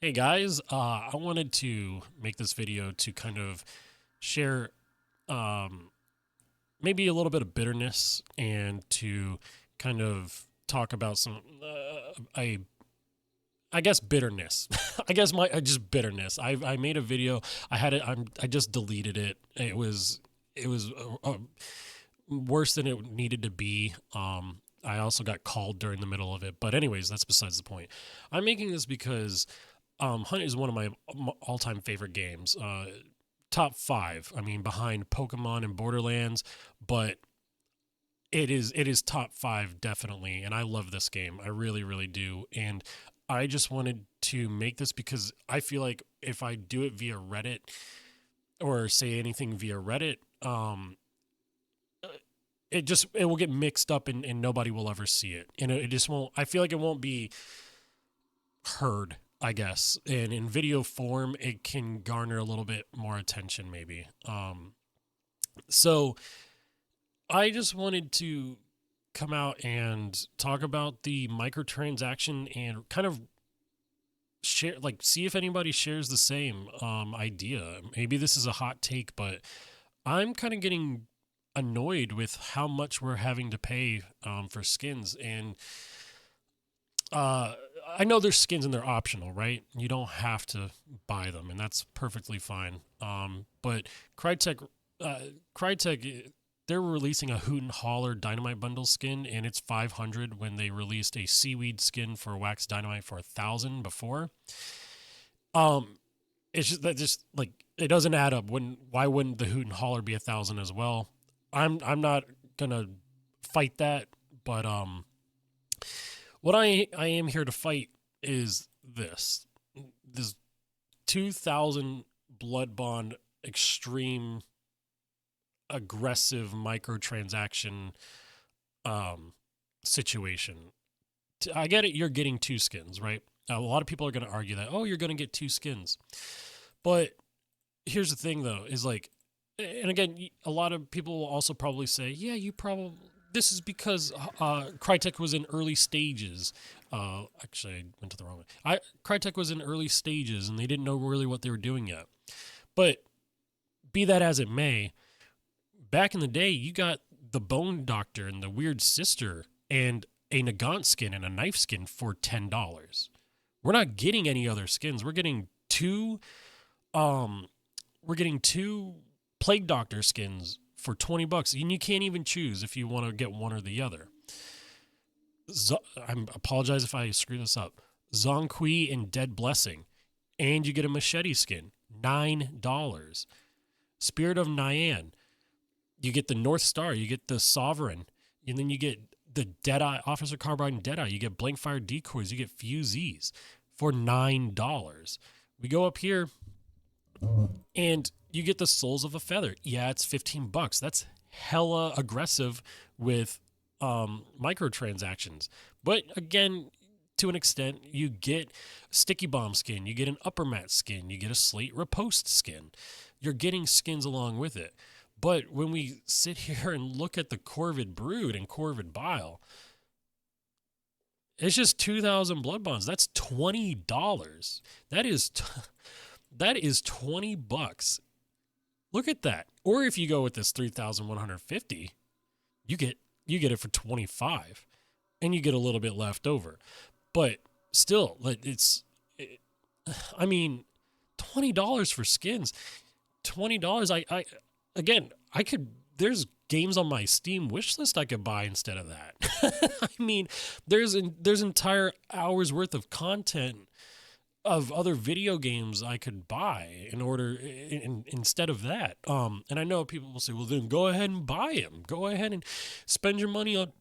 Hey guys, I wanted to make this video to kind of share um, maybe a little bit of bitterness and to kind of talk about some, I guess bitterness. I guess my just bitterness. I made a video. I had it. I just deleted it. It was worse than it needed to be. I also got called during the middle of it. But anyways, that's besides the point. I'm making this because Hunt is one of my all-time favorite games. Top five. I mean, behind Pokemon and Borderlands, but it is top five definitely. And I love this game. I really, really do. And I just wanted to make this because I feel like if I do it via Reddit or say anything via Reddit, it will get mixed up and nobody will ever see it. And it just won't. I feel like it won't be heard, I guess. And in video form, it can garner a little bit more attention, maybe. So I just wanted to come out and talk about the microtransaction and kind of share, like, see if anybody shares the same idea. Maybe this is a hot take, but I'm kind of getting annoyed with how much we're having to pay for skins. And I know there's skins and they're optional, right? You don't have to buy them, and that's perfectly fine. But Crytek, they're releasing a Hoot and Holler Dynamite Bundle skin, and it's 500 when they released a Seaweed skin for Wax Dynamite for 1,000 before. It's just that just like it doesn't add up. Why wouldn't the Hoot and Holler be 1,000 as well? I'm not gonna fight that, but what I am here to fight is this 2,000 Blood Bond extreme aggressive microtransaction situation. I get it, you're getting two skins, right? A lot of people are going to argue that, oh, you're going to get two skins. But here's the thing, though, is like, and again, a lot of people will also probably say, yeah, this is because Crytek was in early stages. Actually, I went to the wrong way. Crytek was in early stages, and they didn't know really what they were doing yet. But be that as it may, back in the day, you got the Bone Doctor and the Weird Sister and a Nagant skin and a knife skin for $10. We're not getting any other skins. We're getting two Plague Doctor skins for $20, and you can't even choose if you want to get one or the other. I apologize if I screw this up. Zonqui and Dead Blessing, and you get a Machete skin, $9. Spirit of Nyan, you get the North Star, you get the Sovereign, and then you get the Deadeye, Officer Carbide and Deadeye. You get Blank Fire Decoys, you get Fusees for $9. We go up here, and you get the Souls of a Feather. Yeah, it's $15. That's hella aggressive with microtransactions. But again, to an extent, you get Sticky Bomb skin, you get an Upper Mat skin, you get a Slate Riposte skin. You're getting skins along with it. But when we sit here and look at the Corvid Brood and Corvid Bile, it's just 2,000 blood bonds. That's $20. That is $20. Look at that. Or if you go with this 3,150, you get it for 25, and you get a little bit left over. But still, I mean, $20 for skins. $20. There's games on my Steam wish list I could buy instead of that. I mean, there's entire hours worth of content of other video games I could buy instead of that. And I know people will say, well, then go ahead and buy them. Go ahead and spend your money on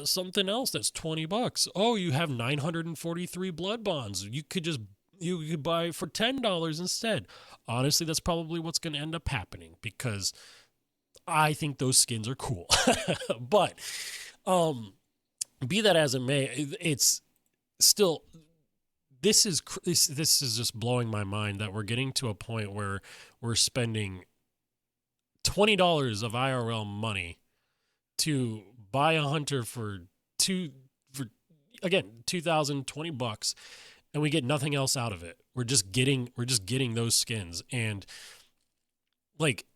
something else that's $20. Oh, you have 943 blood bonds. You could buy for $10 instead. Honestly, that's probably what's going to end up happening because I think those skins are cool. But be that as it may, it's still, this is just blowing my mind that we're getting to a point where we're spending $20 of IRL money to buy a hunter for $2,020, and we get nothing else out of it. We're just getting those skins. And like,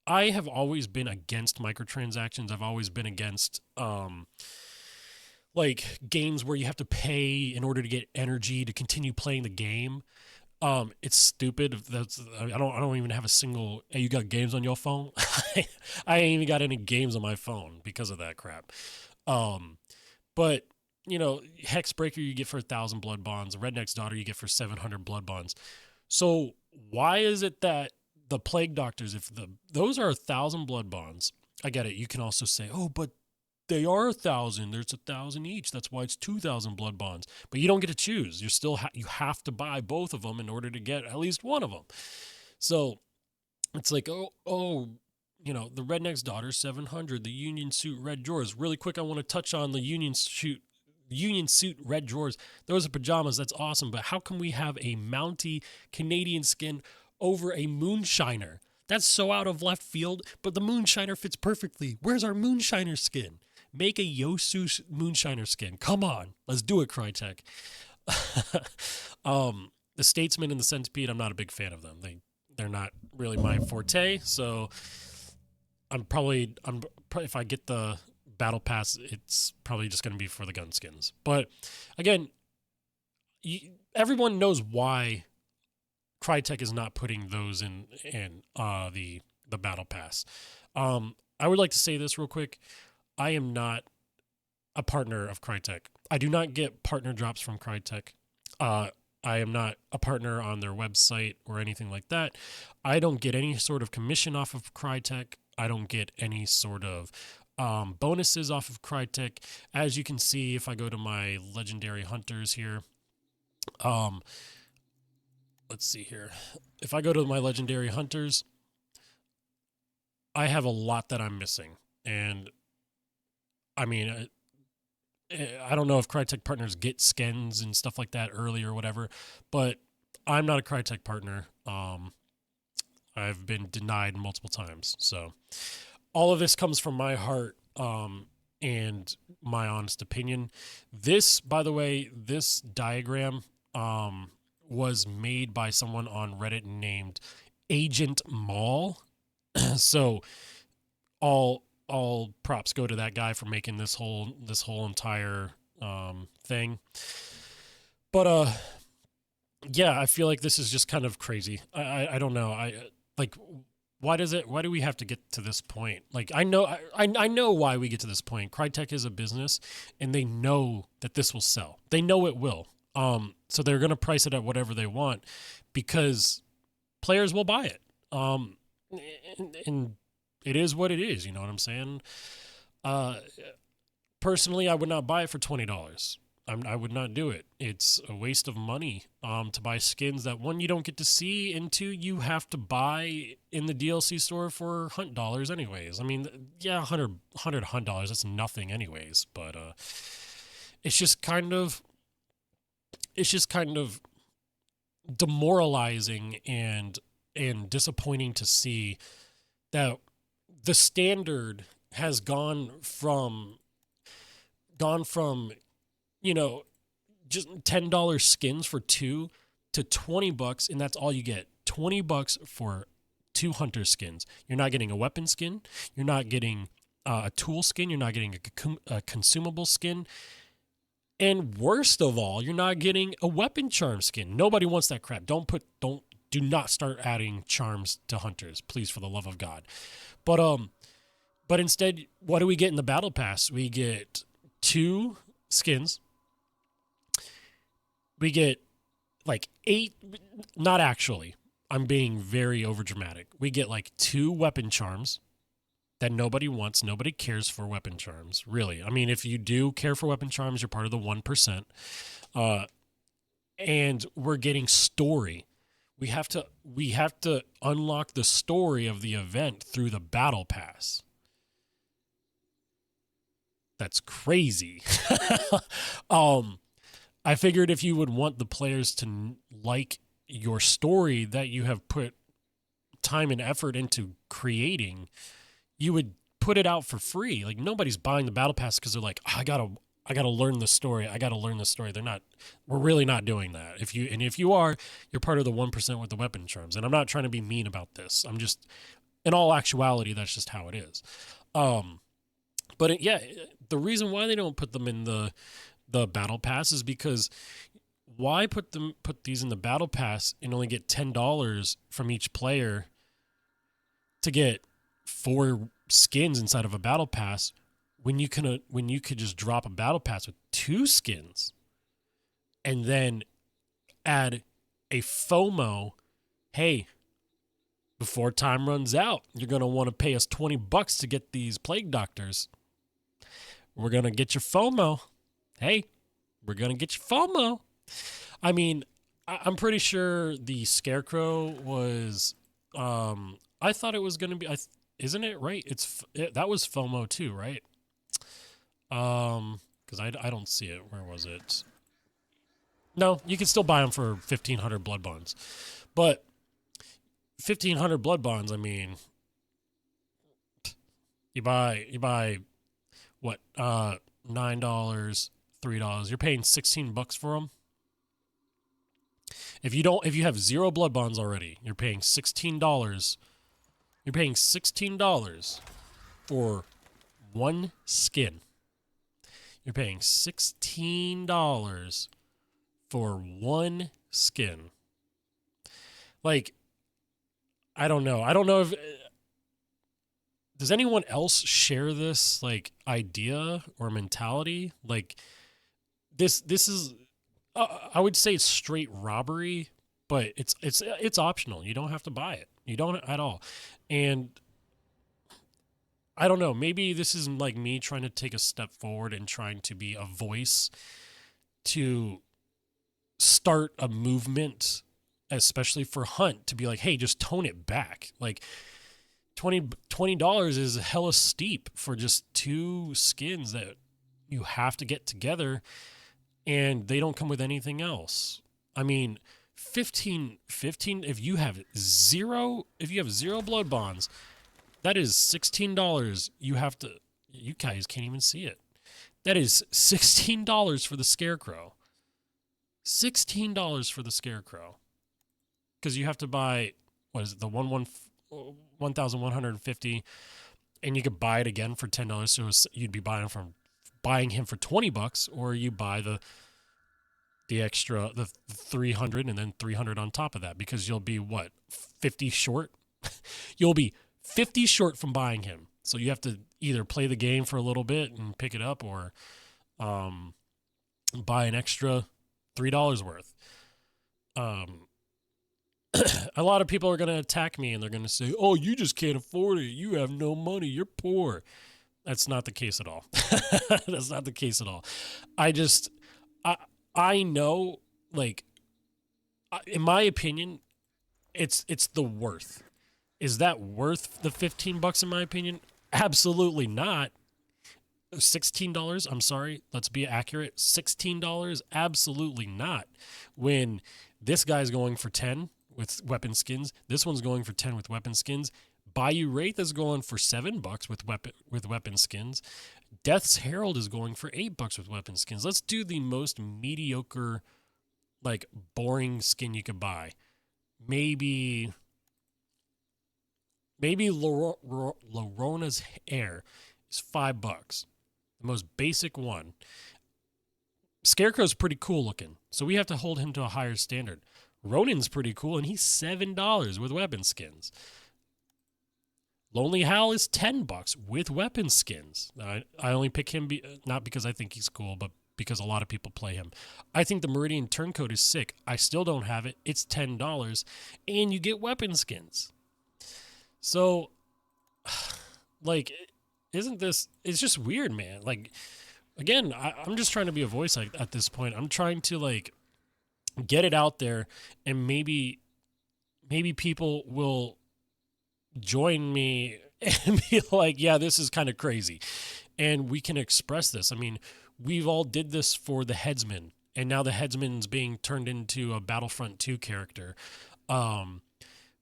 I have always been against microtransactions. I've always been against like games where you have to pay in order to get energy to continue playing the game. It's stupid. I don't even have a single. Hey, you got games on your phone? I ain't even got any games on my phone because of that crap. But Hexbreaker you get for 1,000 blood bonds. Redneck's Daughter you get for 700 blood bonds. So why is it that the Plague Doctors, if those are 1,000 blood bonds, I get it. You can also say, oh, but they are 1,000. There's 1,000 each. That's why it's 2,000 blood bonds. But you don't get to choose. You're still you have to buy both of them in order to get at least one of them. So it's like, the Redneck's Daughter 700, the Union Suit Red Drawers. Really quick, I want to touch on the Union Suit Red Drawers. Those are pajamas. That's awesome. But how can we have a Mountie Canadian skin over a Moonshiner? That's so out of left field, but the Moonshiner fits perfectly. Where's our Moonshiner skin? Make a Yosu Moonshiner skin. Come on. Let's do it, Crytek. The Statesman and the Centipede, I'm not a big fan of them. They're not really my forte, so I'm probably if I get the Battle Pass, it's probably just going to be for the gun skins. But again, everyone knows why Crytek is not putting those in the Battle Pass. I would like to say this real quick. I am not a partner of Crytek. I do not get partner drops from Crytek. I am not a partner on their website or anything like that. I don't get any sort of commission off of Crytek. I don't get any sort of bonuses off of Crytek. As you can see, if I go to my Legendary Hunters here, let's see here. If I go to my Legendary Hunters, I have a lot that I'm missing. And I mean, I don't know if Crytek partners get skins and stuff like that early or whatever, but I'm not a Crytek partner. I've been denied multiple times. So all of this comes from my heart and my honest opinion. This, by the way, this diagram was made by someone on Reddit named Agent Mall. So all props go to that guy for making this whole entire thing. But yeah, I feel like this is just kind of crazy. I don't know. Why do we have to get to this point? Like, I know why we get to this point. Crytek is a business and they know that this will sell. They know it will. So they're going to price it at whatever they want because players will buy it. And it is what it is. You know what I'm saying? Personally, I would not buy it for $20. I would not do it. It's a waste of money to buy skins that, one, you don't get to see, and two, you have to buy in the DLC store for hunt dollars anyways. I mean, yeah, 100 hunt dollars, that's nothing anyways, but it's just kind of demoralizing and disappointing to see that the standard has gone from just $10 skins for 2 to $20, and that's all you get. $20 for 2 hunter skins. You're not getting a weapon skin. You're not getting a tool skin. You're not getting a consumable skin. And worst of all, you're not getting a weapon charm skin. Nobody wants that crap. Do not start adding charms to hunters, please, for the love of God. But instead, what do we get in the Battle Pass? We get 2 skins. We get like 8, not actually. I'm being very overdramatic. We get like 2 weapon charms that nobody wants. Nobody cares for weapon charms, really. I mean, if you do care for weapon charms, you're part of the 1%. And we're getting story. We have to unlock the story of the event through the Battle Pass. That's crazy. I figured if you would want the players to like your story that you have put time and effort into creating, you would put it out for free. Like, nobody's buying the Battle Pass because they're like, I I got to learn the story. I got to learn the story. We're really not doing that. If you are, you're part of the 1% with the weapon charms. And I'm not trying to be mean about this. I'm just, in all actuality, that's just how it is. But yeah, the reason why they don't put them in the battle pass is because why put these in the battle pass and only get $10 from each player to get 4 skins inside of a battle pass when you could just drop a battle pass with 2 skins and then add a FOMO. Hey, before time runs out, you're going to want to pay us $20 to get these plague doctors. We're going to get your FOMO. Hey, we're going to get your FOMO. I mean, I'm pretty sure the Scarecrow was, I thought it was going to be, isn't it right? That was FOMO too, right? Because I don't see it. Where was it? No, you can still buy them for 1,500 blood bonds. But 1,500 blood bonds, I mean, you buy what, $9, $3. You're paying $16 for them. If you have 0 blood bonds already, you're paying $16. You're paying $16 for 1 skin. You're paying $16 for 1 skin. Like, I don't know. I don't know if does anyone else share this like idea or mentality? Like this is I would say it's straight robbery, but it's optional. You don't have to buy it. You don't at all. And I don't know. Maybe this is like me trying to take a step forward and trying to be a voice to start a movement, especially for Hunt, to be like, hey, just tone it back. Like $20 is hella steep for just 2 skins that you have to get together, and they don't come with anything else. I mean, 15 if you have 0 blood bonds, that is $16 you guys can't even see it. That is $16 for the Scarecrow. $16 for the Scarecrow. Because you have to buy, what is it, the 1,150, and you could buy it again for $10. So you'd be buying him for $20, or you buy the extra, the 300 and then 300 on top of that, because you'll be 50 short. You'll be 50 short from buying him. So you have to either play the game for a little bit and pick it up, or buy an extra $3 worth. A lot of people are going to attack me, and they're going to say, oh, you just can't afford it. You have no money. You're poor. That's not the case at all. That's not the case at all. I know, like, in my opinion, it's the worth. Is that worth the $15 in my opinion? Absolutely not. $16, I'm sorry, let's be accurate. $16, absolutely not. When this guy's going for 10 with weapon skins, this one's going for 10 with weapon skins. Bayou Wraith is going for $7 with weapon skins. Death's Herald is going for $8 with weapon skins. Let's do the most mediocre, like, boring skin you could buy. Maybe Lorona's hair is $5. The most basic one. Scarecrow's pretty cool looking, so we have to hold him to a higher standard. Ronin's pretty cool, and he's $7 with weapon skins. Lonely Hal is $10 with weapon skins. I only pick him not because I think he's cool, but because a lot of people play him. I think the Meridian Turncoat is sick. I still don't have it. It's $10, and you get weapon skins. So, like, isn't this... It's just weird, man. Like, again, I'm just trying to be a voice at this point. I'm trying to, like, get it out there, and maybe people will join me and be like, yeah, this is kind of crazy, and we can express this. I mean, we've all did this for the Headsman, and now the Headsman's being turned into a Battlefront 2 character.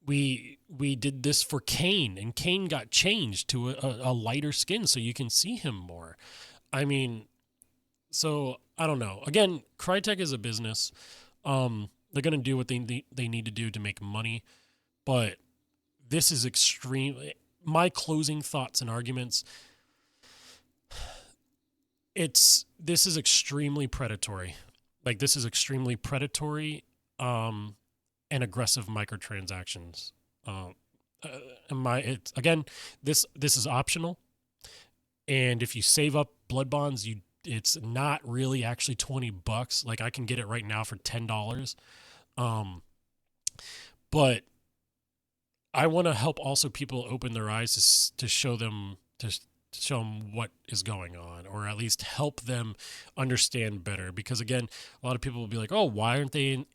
We did this for Kane, and Kane got changed to a lighter skin so you can see him more. I mean, So I don't know. Again, Crytek is a business. They're gonna do what they need to do to make money, but this is extreme. My closing thoughts and arguments. This is extremely predatory. Like this is extremely predatory, and aggressive microtransactions. Um, it's again, this is optional, and if you save up blood bonds, it's not really actually $20. Like I can get it right now for $10. Um, but I want to help also people open their eyes to show them to show them what is going on, or at least help them understand better. Because again, a lot of people will be like, "Oh, why aren't they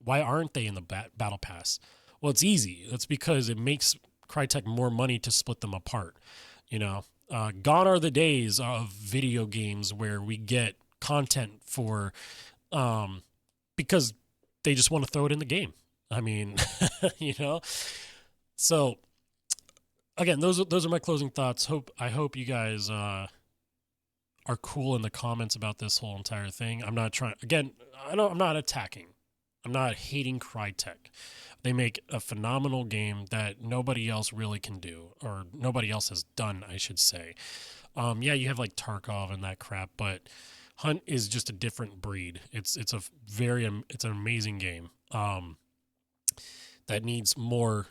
why aren't they in the battle pass?" Well, it's easy. That's because it makes Crytek more money to split them apart. You know, gone are the days of video games where we get content for because they just want to throw it in the game. I mean, you know. So again, those are my closing thoughts. I hope you guys are cool in the comments about this whole entire thing. I'm not trying. Again, I'm not attacking. I'm not hating Crytek. They make a phenomenal game that nobody else really can do, or nobody else has done, I should say. Yeah, you have like Tarkov and that crap, but Hunt is just a different breed. It's an amazing game. That it needs more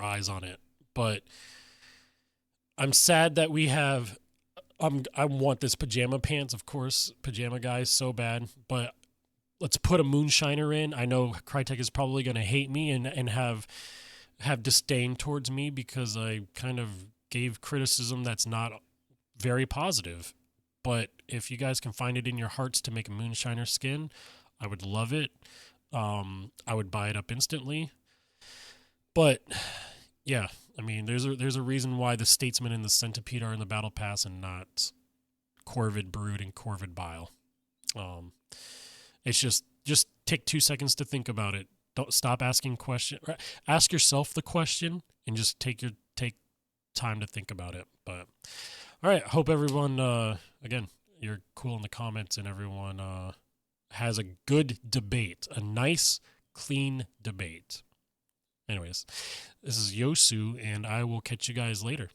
eyes on it. But I'm sad that we have. I want this pajama pants, of course, pajama guys, so bad. But let's put a moonshiner in. I know Crytek is probably going to hate me and have disdain towards me because I kind of gave criticism that's not very positive. But if you guys can find it in your hearts to make a moonshiner skin, I would love it. I would buy it up instantly. But yeah, I mean, there's a reason why the Statesman and the Centipede are in the Battle Pass and not Corvid Brood and Corvid Bile. It's just take 2 seconds to think about it. Don't stop asking questions. Ask yourself the question and just take time to think about it. But all right, hope everyone again, you're cool in the comments and everyone has a good debate, a nice clean debate. Anyways, this is Yosu, and I will catch you guys later.